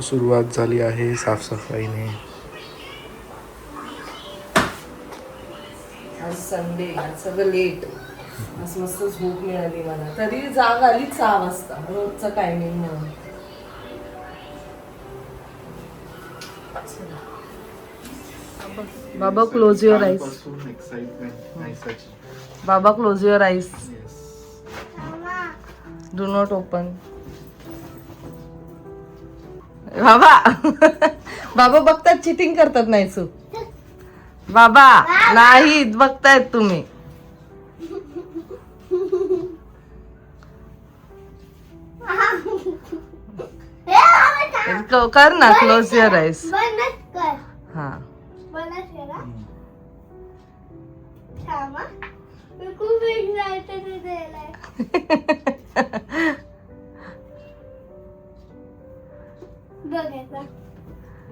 सुरुवात झाली आहे साफसफाईने. आज संडे, आज सगळं लेट. आज मस्त झोप मिळाली मला, तरी जाग आली 6 वाजता रोजचा टायमिंग म्हणून. बाबा क्लोज युअर आईज. बाबा close your eyes. Do not open. बाबा बाबा बघतात, चिटिंग करतात नाही सू. बाबा नाही बघतायत तुम्ही. कर ना क्लोज युअर आईज. हा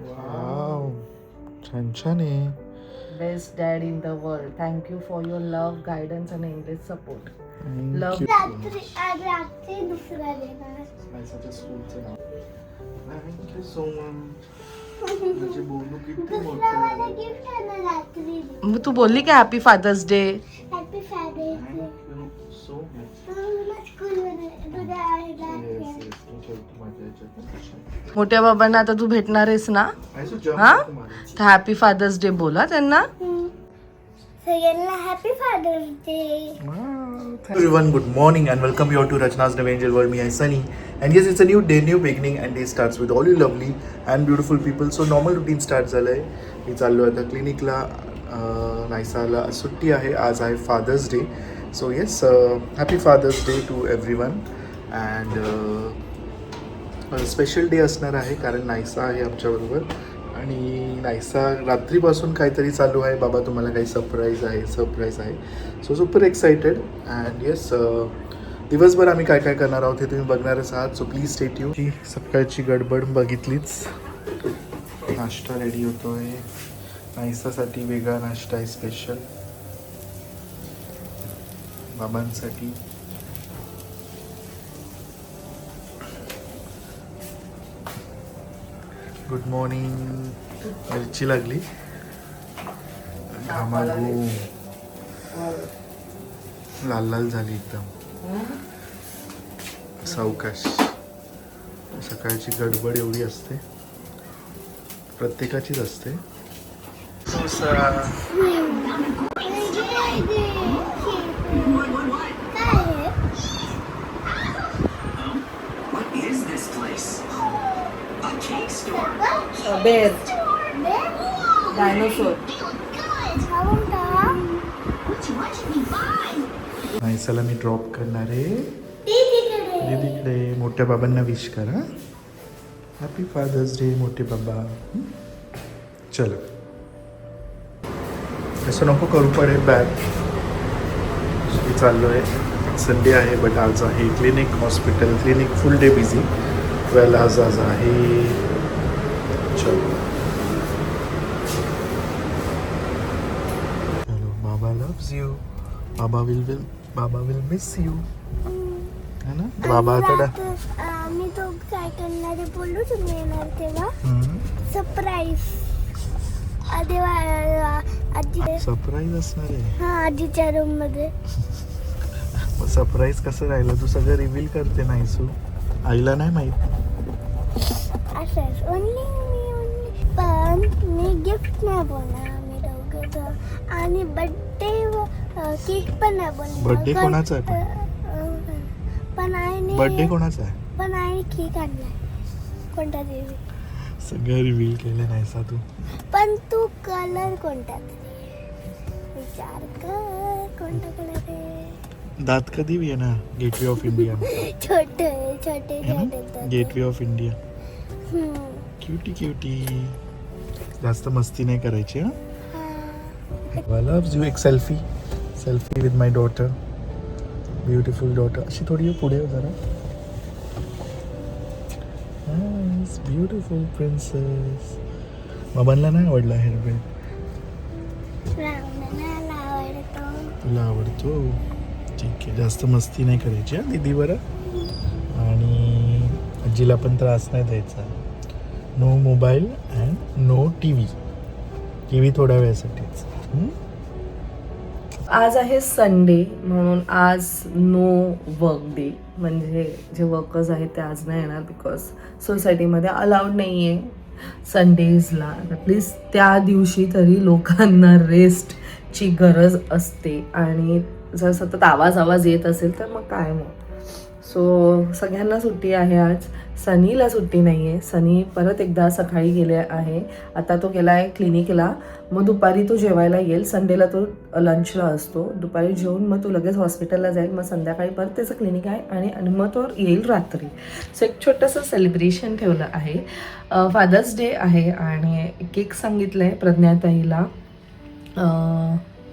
वाव, छान छान आहे. Best dad in the world. Thank you for your love, guidance and English support. Thank you. Thank you so much. म्हणजे बोलू किती मोठं. मग तू बोलली का happy fathers Day? Thank you so much. मोठ्या बाबांना आता तू भेटणार आहेस ना? हा, तर हॅपी फादर्स डे बोला त्यांना. Happy Father's Day. Everyone, good morning and welcome you all to Rachna's New Angel World. Me, I Sunny, and yes, it's a new day, new beginning, and day starts with all you lovely and beautiful people. So normal routine start झालंय. मी चाललो आता क्लिनिकला. नायसाला सुट्टी आहे, आज आहे Father's Day. So yes, happy fathers Day to everyone. And special day असणार आहे कारण नायसा आहे आमच्याबरोबर. आणि नायसा रात्रीपासून काहीतरी चालू आहे, बाबा तुम्हाला काही सरप्राईज आहे. So super excited. And yes, दिवसभर आम्ही काय काय करणार आहोत हे तुम्ही बघणारच आहात. So please stay tuned. ही सकाळची गडबड बघितलीच. नाश्ता रेडी होतोय. नायसासाठी वेगळा नाश्ता आहे स्पेशल. बाबांसाठी good morning. मिरची लागली, घामाघूम लाल लाल झाली एकदम. सावकाश. सकाळची गडबड एवढी असते, प्रत्येकाचीच असते. बेर, डायनोसॉर. नायसाला मी ड्रॉप करणार आहे दीदीकडे. मोठ्या बाबांना विश करा. हॅपी फादर्स डे मोठे बाबा. चलो, असं नको करू पडेल बॅग. मी चाललो आहे. संडे आहे बट आज आहे क्लिनिक, हॉस्पिटल. क्लिनिक फुल डे बिझी. आज आहे. चलो बाबा लव्स यू. बाबा विल मिस यू, है ना. बाबा आता मी तो काय करणार बोलू, तुम्ही येणार तेव्हा सरप्राईज. आजी सरप्राईज असणार आहे. हा, आजीच्या रूम मध्ये. मग सरप्राईज कसं राहिलं, तू सगळं रिव्हील करते नाही सू. आईला नाही माहित. असंच पण मी गिफ्ट नाही बोलणार. आम्ही दोघं. आणि बर्थडे केक पण नाही बोलणार. बर्थडे कोणाचा आहे? पण आईने बर्थडे कोणाचा आहे? पण आईने केक आणलाय कोणता तरी. सगळं रिव्हील केलं नाही सा तू. पण तू कलर कोणता विचार कर. कोणता कलर आहे? दात कधी येणार? Gateway of India. छोटे गेटवे ऑफ इंडिया. क्यूटी. जास्त मस्ती नाही करायची. हा, लव्स यू. एक selfie with my daughter. Beautiful daughter. अशी थोडी पुढे हो जरा. Beautiful princess. बाबांना नाही आवडला हेअरबँड. तुला आवडतो. ठीक आहे, जास्त मस्ती नाही करायची हा दीदी बरं. आणि आजीला पण त्रास नाही द्यायचा. No mobile and no T V. T V थोड्या वेळासाठीच. आज आहे संडे म्हणून आज नो वर्क डे, म्हणजे जे वर्कर्स आहेत ते आज नाही येणार बिकॉज सोसायटीमध्ये अलाउड नाही आहे संडेजला. प्लीज त्या दिवशी तरी लोकांना रेस्टची गरज असते आणि जर सतत आवाज येत असेल तर मग काय मग. सो सगळ्यांना सुट्टी आहे आज. सनीला सुट्टी नाही आहे. सनी परत एकदा सकाळी गेले आहे. आता तो गेला आहे क्लिनिकला. मग दुपारी तो जेवायला येईल. संडेला तो लंचला असतो. दुपारी जेवून मग तो लगेच हॉस्पिटलला जाईल. मग संध्याकाळी परत त्याचं क्लिनिक आहे आणि मग तो येईल रात्री. सो एक छोटंसं सेलिब्रेशन ठेवलं आहे. फादर्स डे आहे आणि केक सांगितलं आहे प्रज्ञाताईला.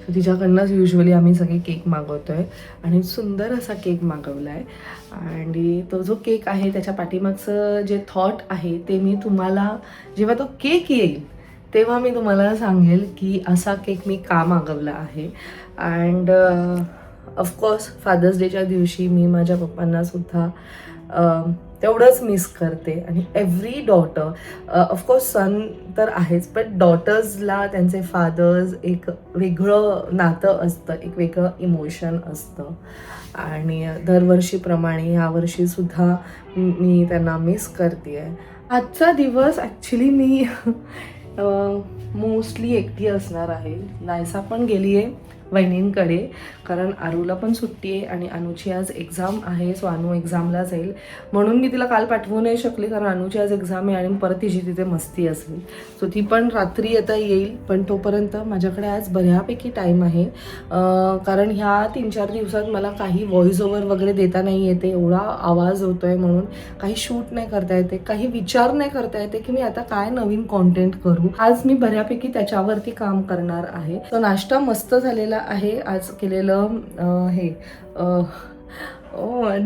तिच्याकडनंच युजली आम्ही सगळे केक मागवतो आहे आणि सुंदर असा केक मागवला आहे. आणि तो जो केक आहे त्याच्या पाठीमागचं जे थॉट आहे ते मी तुम्हाला जेव्हा तो केक येईल तेव्हा मी तुम्हाला सांगेल की असा केक मी का मागवला आहे. अँड ऑफकोर्स फादर्स डेच्या दिवशी मी माझ्या पप्पांनासुद्धा तेवढंच मिस करते. आणि एव्हरी डॉटर, ऑफकोर्स सन तर आहेच, पण डॉटर्सला त्यांचे फादर्स एक वेगळं नातं असतं, एक वेगळं इमोशन असतं. आणि दरवर्षीप्रमाणे यावर्षीसुद्धा मी त्यांना मिस करते आहे. आजचा दिवस ॲक्च्युली मी मोस्टली एकटी असणार आहे. नायसा पण गेली आहे वहिनींकडे कारण आरूला पण सुट्टी आहे आणि अनुची आज एक्झाम आहे. सो अनु एक्झामला जाईल म्हणून मी तिला काल पाठवू नाही शकले कारण अनुची आज एक्झाम आहे आणि परत तिची तिथे मस्ती असेल. सो ती पण रात्री आता येईल. पण तोपर्यंत माझ्याकडे आज बऱ्यापैकी टाईम आहे कारण ह्या 3-4 दिवसात मला काही व्हॉइस ओव्हर वगैरे देता नाही येते. एवढा आवाज होतो आहे म्हणून काही शूट नाही करता येते, काही विचार नाही करता येते की मी आता काय नवीन कॉन्टेंट करू. आज मी बऱ्यापैकी त्याच्यावरती काम करणार आहे. तो नाश्ता मस्त झालेला आहे. आज केलेलं हे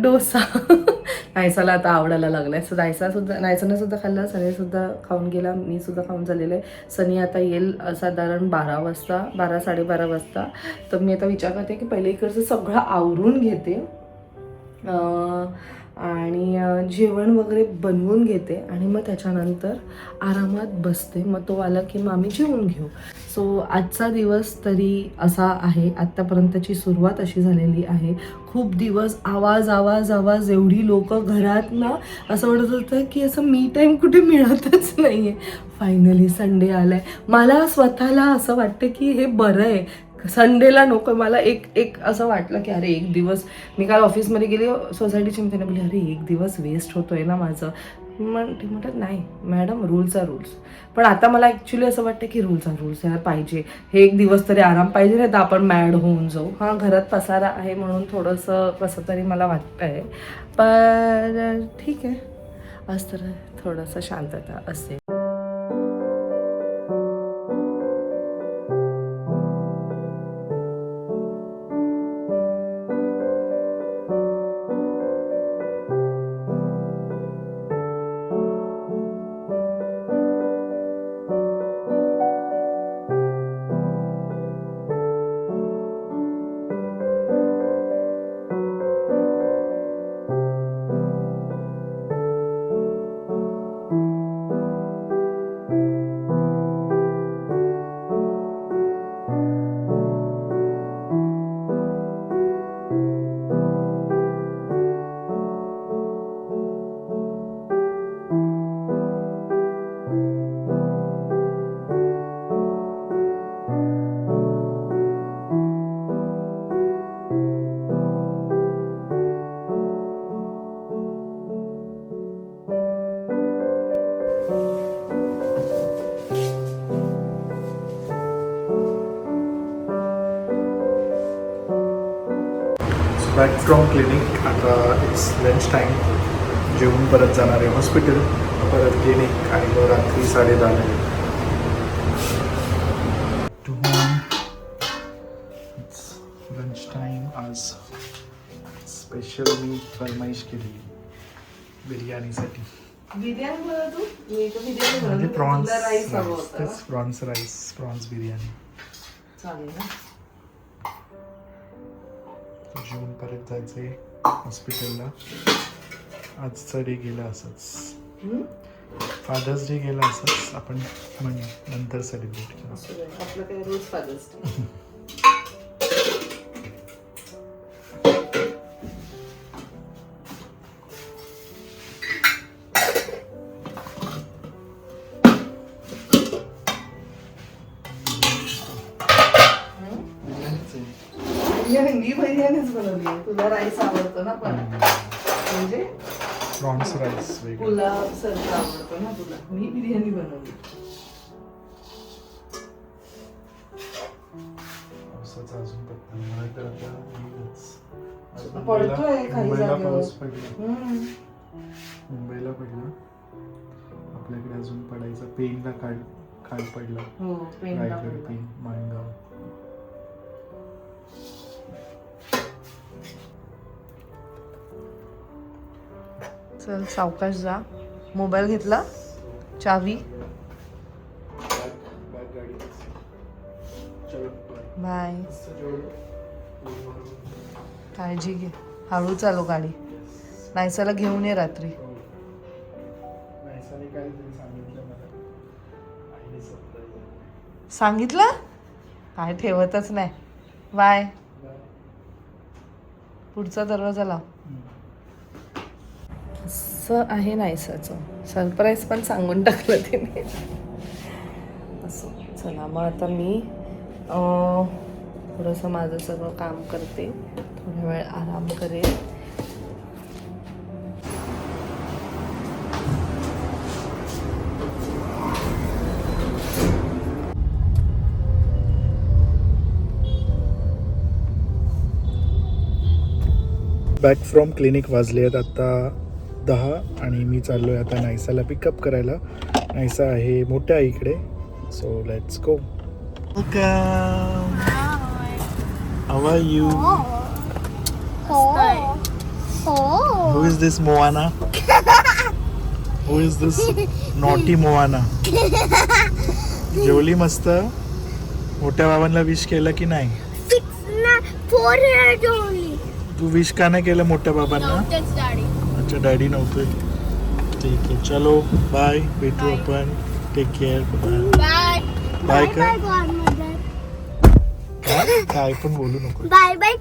डोसा नायसाला आता आवडायला लागलाय. सो नायसानं सुद्धा खाल्ला, सनीसुद्धा खाऊन गेला, मी सुद्धा खाऊन झालेलं आहे. सनी आता येईल साधारण 12 वाजता, 12-12:30 वाजता. तर मी आता विचार करते की पहिले इकडचं सगळं आवरून घेते आणि जेवण वगैरे बनवून घेते आणि मग त्याच्यानंतर आरामात बसते. मग तो आला की मग आम्ही जेवून घेऊ. सो आजचा दिवस तरी असा आहे. आत्तापर्यंतची सुरुवात अशी झालेली आहे. खूप दिवस आवाज एवढी लोक घरात ना असं वाटत होतं की असं मी टाईम कुठे मिळतच नाही आहे. फायनली संडे आला आहे. मला स्वतःला असं वाटतं की हे बरं आहे, संडेला नको. मला एक असं वाटलं की अरे एक दिवस, मी काल ऑफिसमध्ये गेली सोसायटीची, मी त्यांना बोलली अरे एक दिवस वेस्ट होतोय ना माझं. मग ते म्हणतात नाही मॅडम रूल्स. पण आता मला ॲक्च्युली असं वाटतं की रूल्स यार पाहिजे. हे एक दिवस तरी आराम पाहिजे, नाही तर आपण मॅड होऊन जाऊ. हां घरात पसारा आहे म्हणून थोडंसं कसं तरी मला वाटतं आहे. पण ठीक आहे, आज तर थोडंसं शांतता असेल. Back from clinic. आता इट्स लंच टाईम. जेवून परत जाणार आहे हॉस्पिटल, परत क्लिनिक आणि मग रात्री 10:30 टू होम. Lunch time. आज स्पेशल मी फरमाईश केली बिर्याणीसाठी. बिर्याणी बनव तू? मी तर बिर्याणी बनवते. म्हणजे प्रॉन्स तुला राईस हवं होतं. Prawns rice, prawns biryani. चालेल ना. जेवून परत जायचंय हॉस्पिटलला. आजचा डे गेला असंच. फादर्स डे गेला असंच आपण नंतर सेलिब्रेट करू. आपलं काय रोज फादर्स डे. मी बिर्याणीच बनवली आहे. तुला राईस आवडतो ना पण म्हणजे प्रॉन्स राईस वेगळं. पुलाव सर्व आवडतो ना तुला. मी बिर्याणी बनवली. पावसाचा अजून पत्ता नाही. मला तर आता येईलच. आज पडतोय काही मुंबईला जागेवर. पाऊस पडला. मुंबईला पडला. आपल्याकडे अजून पडायचा. पेनला काल पडला. हो पेन रायगड, पेन, माणगाव. चल सावकाश जा. मोबाईल घेतला, चावी. बॅग गाडी. चलो बाय. बाय. काळजी घे. हळू चालव गाडी. नायसाला घेऊन ये रात्री. नायसाने काहीतरी सांगितलं मला. आईने surprise. सांगितलं काय ठेवतच नाही. बाय. पुढचा दरवाजा लाव. असं आहे नायसाचं. सरप्राईज पण सांगून टाकलं तिने. असं चला मग आता मी थोडंसं माझं सगळं काम करते. थोडा वेळ आराम करेल. बॅक फ्रॉम क्लिनिक वाजले आहेत आता 10 आणि मी चाललो आहे आता नायसाला पिकअप करायला. नायसा आहे मोठ्या आईकडे. So let's go. How are you? Who is this Moana? Who is this naughty Moana? जेवली मस्त? मोठ्या बाबांना विश केलं की नाही? 4 years only. तू विश का नाही केलं मोठ्या बाबांना? That's daddy. अच्छा डॅडी नव्हते. ठीक आहे चलो बाय. भेटू आपण. Take care. Bye. Bye, Bye, ka? godmother. काय पण बोलू नको. Bye, bye,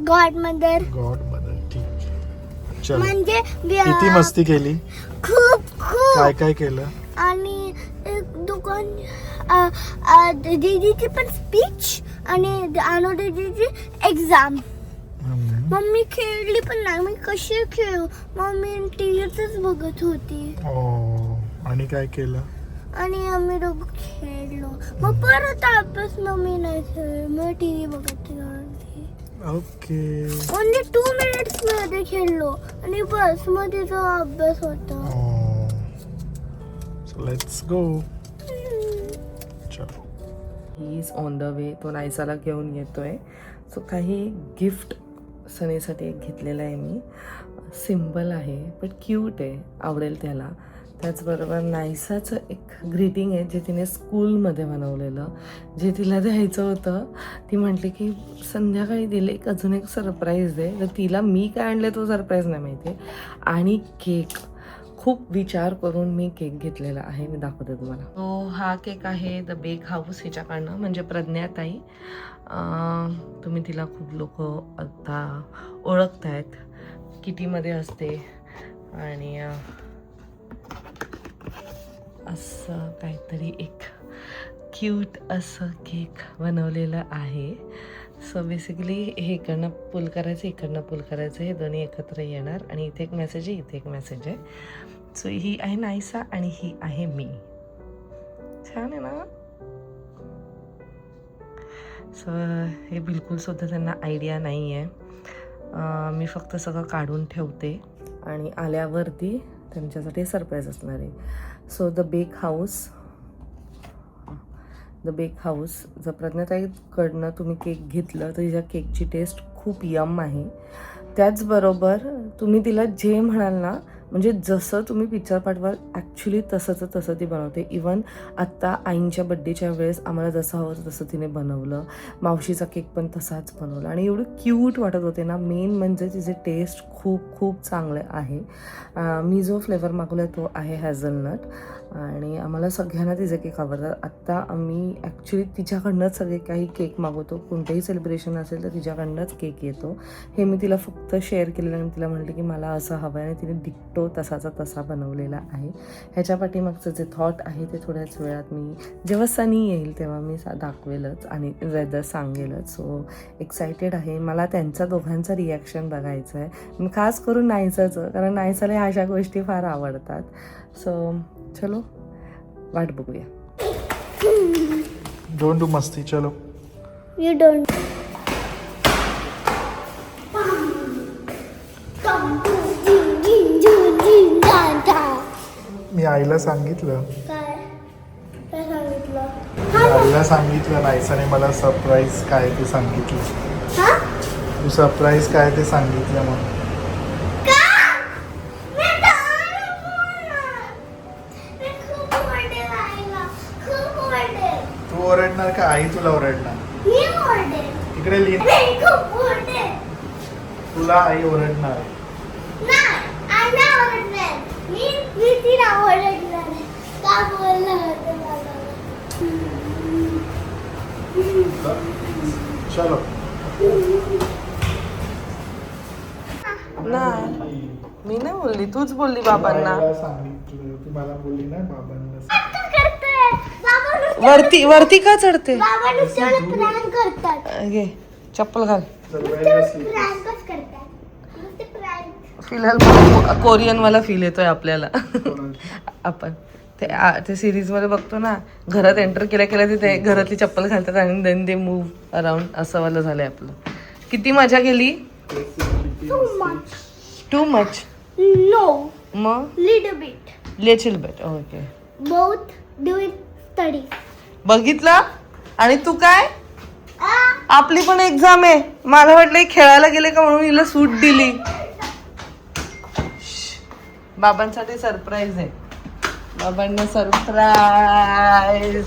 godmother. God mother. ठीक. चलो म्हणजे किती मस्ती केली? खूप काय काय केलं? आणि एक दुकान दीदीची पण स्पीच आणि अनु दीदीची एक्झाम. मम्मी खेळली पण नाही. मी कशी खेळू? मम्मी टीव्हीच बघत होती. आणि काय केलं? आणि आम्ही दोघं खेळलो. मग परत अभ्यास मम्मी नाही खेळ. मग टीव्ही बघत होती. ओके. ओनली 2 minutes मध्ये खेळलो आणि बस मग तिचा अभ्यास होता. So let's go. चलो. He is on the way. तो नायसाला घेऊन येतोय. सो काही गिफ्ट सनेसाठी एक घेतलेलं आहे मी. सिम्पल आहे पण क्यूट आहे. आवडेल त्याला. त्याचबरोबर नायसाचं एक ग्रीटिंग आहे जे तिने स्कूलमध्ये बनवलेलं. जे तिला द्यायचं होतं. ती म्हटली की संध्याकाळी दिले एक अजून एक सरप्राईज दे. तर तिला मी काय आणले तो सरप्राईज नाही माहिती आहे. आणि केक खूप विचार करून मी केक घेतलेला आहे. मी दाखवते तुम्हाला. तो हा केक आहे द बेक हाऊस ह्याच्याकडनं. म्हणजे प्रज्ञाताई. तुम्ही तिला खूप लोक आता ओळखतायत. किटीमध्ये असते. आणि असं काहीतरी एक क्यूट असं केक बनवलेलं आहे. सो बेसिकली हे इकडनं पुल करायचं, इकडनं पुल करायचं. हे दोन्ही एकत्र येणार आणि इथे एक मेसेज आहे, इथे एक मेसेज आहे. सो ही आहे नायसा आणि ही आहे मी. छान आहे ना? सो हे बिलकुल सुद्धा त्यांना आयडिया नाही आहे. मी फक्त सगळं काढून ठेवते आणि आल्यावरती त्यांच्यासाठी सरप्राईज असणार आहे. सो द बेक हाऊस जर प्रज्ञाताईकडनं तुम्ही केक घेतलं तर तिच्या केकची टेस्ट खूप यम आहे. त्याचबरोबर तुम्ही तिला जे म्हणाल ना म्हणजे जसं तुम्ही पिक्चर पाठवाल ॲक्च्युली तसंच तसं ती बनवते. इवन आत्ता आईंच्या बड्डेच्या वेळेस आम्हाला जसं हवं होतं तसं तिने बनवलं. मावशीचा केक पण तसाच बनवला आणि एवढं क्यूट वाटत होते ना. मेन म्हणजे तिचे टेस्ट खूप खूप चांगले आहे. मी जो फ्लेवर मागवला तो आहे हॅझलनट आणि आम्हाला सगळ्यांना तिचे केक आवडतात. आत्ता आम्ही ॲक्च्युली तिच्याकडनंच सगळे काही केक मागवतो. कोणतेही सेलिब्रेशन असेल तर तिच्याकडनंच केक येतो. हे मी तिला फक्त शेअर केलेलं आणि तिला म्हटलं की मला असं हवं आहे आणि तिने डिक्टो तसाचा तसा बनवलेला आहे. ह्याच्या पाठीमागचं जे थॉट आहे ते थोड्याच वेळात मी जेव्हा सनी येईल तेव्हा मी दाखवेलच आणि वेदर सांगेलच. सो एक्सायटेड आहे. मला त्यांचा दोघांचा रिॲक्शन बघायचं आहे. मी खास करून नायसाचं, कारण नायसाला ह्या अशा गोष्टी फार आवडतात. सो चलो वाट बघूया. डोंट डू मस्ती, चलो. You don't. मी आईला सांगितलं, काय काय सांगितलं? आईला सांगितलं नायसाने मला सरप्राईज काय ते सांगितलं. हा? तू सरप्राईज काय ते सांगितलं मग. मी खूप ओरडेल आईला. खूप ओरडेल. तू ओरडणार का आई तुला ओरडणार. मी ओरडेल. इकडे लिह. मी खूप ओरडेल. तुला आई ओरडणार. नाही, आईला ओरडणार. मी तिला ओरडणार. का बोललं होतं मला? चलो. नाही मी नाही बोलली, तूच बोलली बाबांना. आईला सांगितलं, तू मला बोलली ना बाबांना. आता करतोय. बाबा नुसतं- वरती वरती का चढते. बाबा नुसतं मला prank करतात. घे चप्पल घाल. प्रँकच करतात. नुसते prank. फिलहाल मला कोरियनवाला फील येतोय आपल्याला. आपण ते सिरीजमध्ये बघतो ना, घरात एंटर केल्या केल्या तिथे घरातली चप्पल घालतात आणि देन दे मूव्ह अराउंड, असं वालं झालंय आपलं. किती मजा गेली. Too much. Too much. No. मग Little bit. Little bit. Okay. Both doing study. बघितलं. आणि तू काय, Ah. आपली पण एक्झाम आहे. मला वाटलं हे खेळायला गेले का म्हणून हिला सूट दिली. बाबांसाठी सरप्राईज आहे. बाबांना सरप्राईज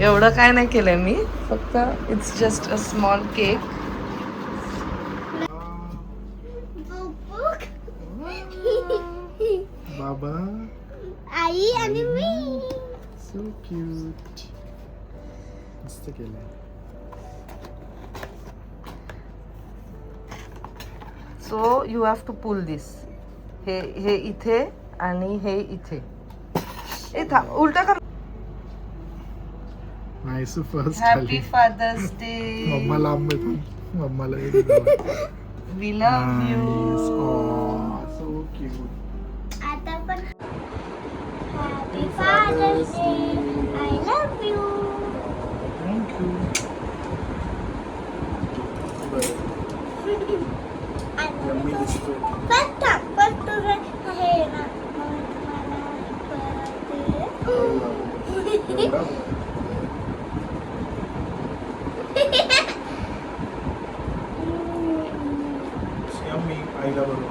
एवढं काय नाही केलंय मी, फक्त it's just a small cake. बाबा. आई आणि मी. So cute. मस्त केलंय. So you have to pull this. हे इथे आणि हे इथे. उलटा कर. Nice. First happy fathers day. मम्मा लांब येतो. मम्माला we love you. So cute. आता पण happy fathers day. I love you. Thank you. Yummy दिसतोय. पण तुझं हे ना यम्मी. आईला बरोबर.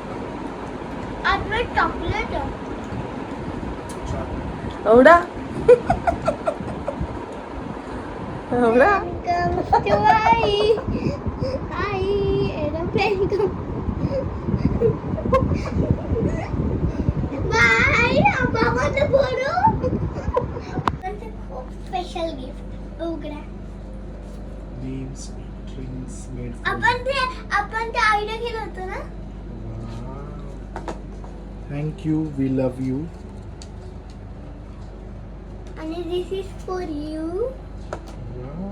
आता चॉकलेट. एवढा एवढा. आई आई एरोप्लेन बाय. बाबाचं बोलू. खूप स्पेशल गिफ्ट. उघडा. Leaves, drinks made from. आपण ते आयडिया केलं होतं ना. Wow. Thank you. We love you. आणि this is for you. Wow.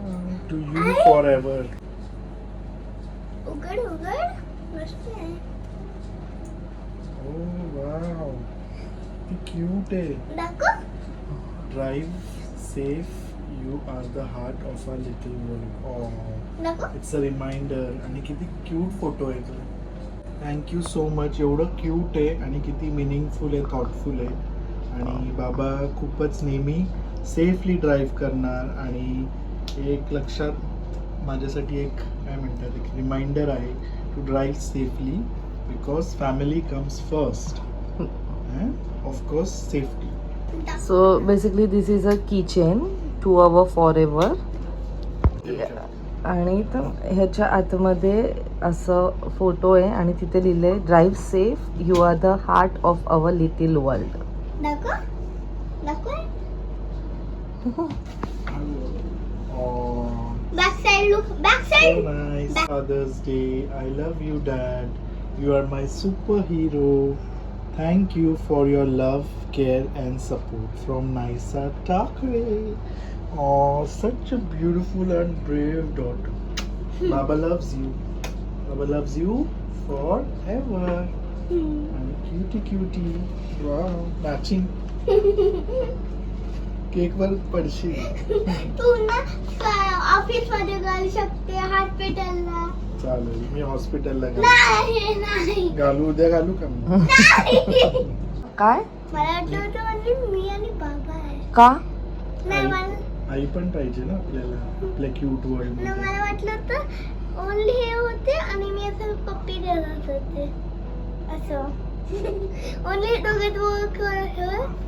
To you forever. उघड उघड. मस्त आहे. Oh wow. किती cute आहे. दाखव. Drive safe. You are the heart of our little world. Oh. दाखव. It's a reminder. आणि किती क्यूट फोटो आहे तो. Thank you so much. एवढं क्यूट आहे आणि किती मिनिंगफुल आहे, थॉटफुल आहे. आणि बाबा खूपच नेहमी सेफली ड्राईव्ह करणार. आणि एक लक्षात माझ्यासाठी एक काय म्हणतात, एक रिमाइंडर आहे to drive safely because family comes first. and of course safety. So basically this is a keychain to our forever एव्हर. आणि तर ह्याच्या आतमध्ये असं फोटो आहे आणि तिथे लिहिलंय drive safe, you are the heart of our little world. Oh, Back side, look. Back so side. nice. Father's Day. I love you, Dad. You are my superhero. Thank you for your love, care, and support from Naisa Thakre. Oh, such a beautiful and brave daughter. Baba loves you. Baba loves you forever. And cutie. Wow, matching. Cake वर पडशील. तू ना office मध्ये घालू शकते, हॉस्पिटलला. चालेल, मी हॉस्पिटलला नाही. घालू, उद्या घालू का मी? काय मला वाटलं होतं म्हणजे मी आणि बाबा आहे. का नाही मला आई पण पाहिजे ना आपल्याला आपल्या क्यूट वर्ल्ड मला मध्ये. वाटलं होतं ओनली हे होते आणि मी असं पप्पी देत होते असं. ओनली दोघे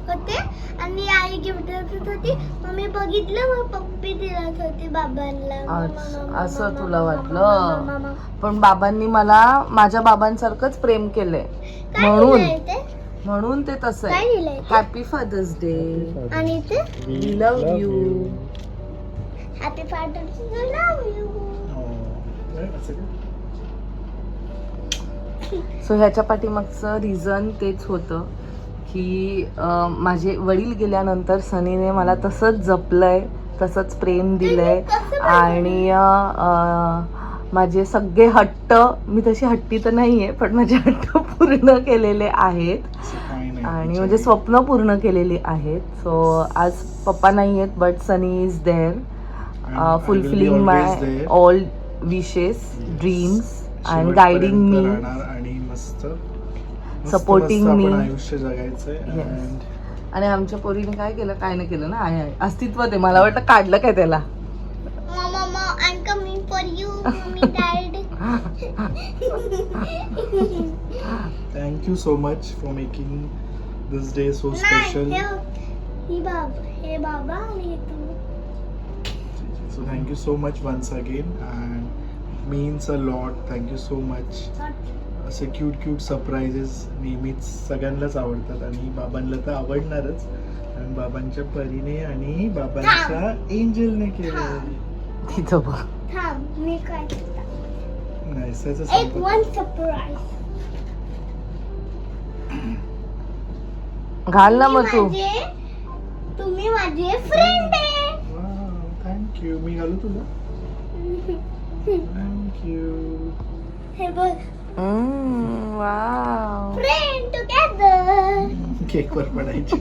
होते आणि आई गिफ्ट देत होती. मग मी बघितलं, मग पप्पी देत होती बाबांना. असं तुला वाटलं? पण बाबांनी मला माझ्या बाबांसारखंच प्रेम केलंय म्हणून ते तसं काय आहे. लिहिलंय? Happy fathers Day. आणि ते We love you. Happy fathers Day, love you. असं का? सो ह्याच्या पाठीमागचं रिझन तेच होतं की माझे वडील गेल्यानंतर सनीने मला तसंच जपलंय, तसंच प्रेम दिलंय आणि माझे सगळे हट्ट, मी तशी हट्टी तर नाही आहे पण माझे हट्ट पूर्ण केलेले आहेत काही नाही. आणि म्हणजे स्वप्न पूर्ण केलेली आहेत. सो आज पप्पा नाही आहेत but Sunny is there fulfilling my all wishes, dreams and guiding me, आणि मस्त supporting me. आपण आयुष्य जगायचंय. And आणि आमच्या पोरीने काय केलं, काय नाही केलं ना, आहे अस्तित्व ते. मला वाटतं काढलं काय त्याला. Mama, I'm coming for you, mommy, dad. thank you so much for making this day so नाही, special. हे बाबा आणि हे तू. So thank you so much once again and means a lot. Thank you so much. असे cute surprises नेहमीच सगळ्यांनाच आवडतात आणि बाबांना तर आवडणारच. आणि बाबांच्या परीने आणि बाबांच्या एंजलने केलं. तिथं बघ. थांब, मी काय नाहीसाचं एक सांगतो. One surprise. घाल ना मग तू. तुम्ही माझे फ्रेंड आहे. Thank you. मी घालू तुला? Thank you. हे बघ, वाव. Friend together. केक वर पडायची.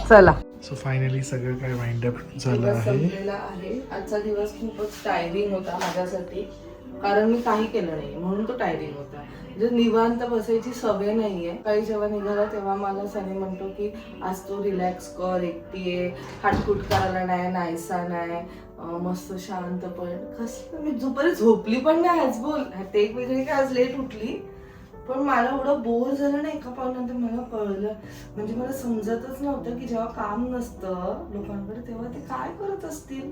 चला. सो फायनली सगळं काय वाइंड अप झालं आहे. संपलेला आहे. आजचा दिवस खूपच टायरिंग होता माझ्यासाठी, कारण मी काही केलं नाही म्हणून तो टायरिंग होता. म्हणजे निवांत बसायची सवय नाहीये. काही जेव्हा निघाला तेव्हा मला सनी म्हणतो की आज तू रिलॅक्स कर, एकटी आहे, हाटकूट करायला नाही, नाहीसा नाही, मस्त शांत पण. कसं मी दुपारी झोपली पण नाही आज. बोल, ते एक वेगळी काय आज लेट उठली पण मला एवढं बोर झालं ना एका पाऊलनंतर. मला कळलं, म्हणजे मला समजतच नव्हतं की जेव्हा काम नसतं लोकांकडे तेव्हा ते काय करत असतील.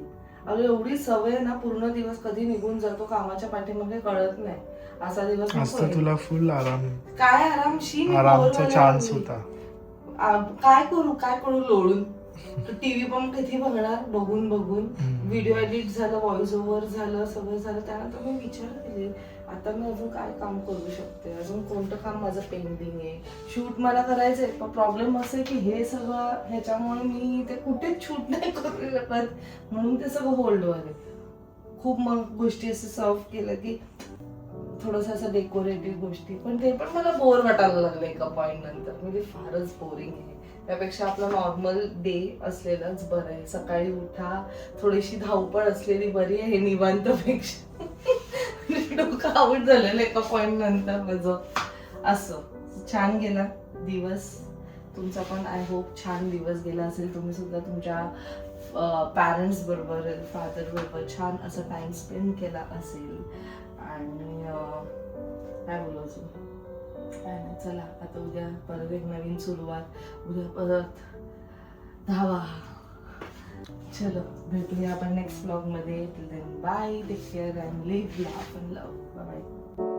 अगं एवढी सवय ना, पूर्ण दिवस कधी निघून जातो कामाच्या पाठीमागे कळत नाही. असा दिवस आज तर तुला फुल आराम, काय आरामशी आरामचा चान्स होता. काय करू लोळून. टीव्ही पण किती बघणार, बघून व्हिडिओ एडिट झालं, व्हॉइस ओव्हर झालं, सगळं झालं. त्यानंतर मी विचार केले आता मी अजून काय काम करू शकते, अजून कोणतं काम माझं पेंडिंग आहे. शूट मला करायचंय पण प्रॉब्लेम असं आहे की हे सगळं ह्याच्यामुळे मी ते कुठेच शूट नाही करू शकत, म्हणून ते सगळं होल्डवर आहे. खूप मग गोष्टी असं सर्व केलं की थोडंसं असं डेकोरेटिव्ह गोष्टी, पण ते पण मला बोर वाटायला लागलं एका पॉईंट नंतर. म्हणजे फारच बोरिंग आहे. त्यापेक्षा आपला नॉर्मल डे असलेलाच बरं आहे. सकाळी उठा, थोडीशी धावपळ असलेली बरी आहे निवांतपेक्षा. डोकं आऊट झालेलं एका पॉईंट नंतर माझं. असं छान गेला दिवस तुमचा पण. आय होप छान दिवस गेला असेल. तुम्ही सुद्धा तुमच्या पॅरेंट्स बरोबर, फादर बरोबर छान असा टाइम स्पेंड केला असेल. आणि काय बोलायचं, काय नाही, चला आता उद्या परत एक नवीन सुरुवात, उद्या परत धावा. चलो भेटूया आपण नेक्स्ट ब्लॉग मध्ये. Bye, take care and live laugh and love. Bye.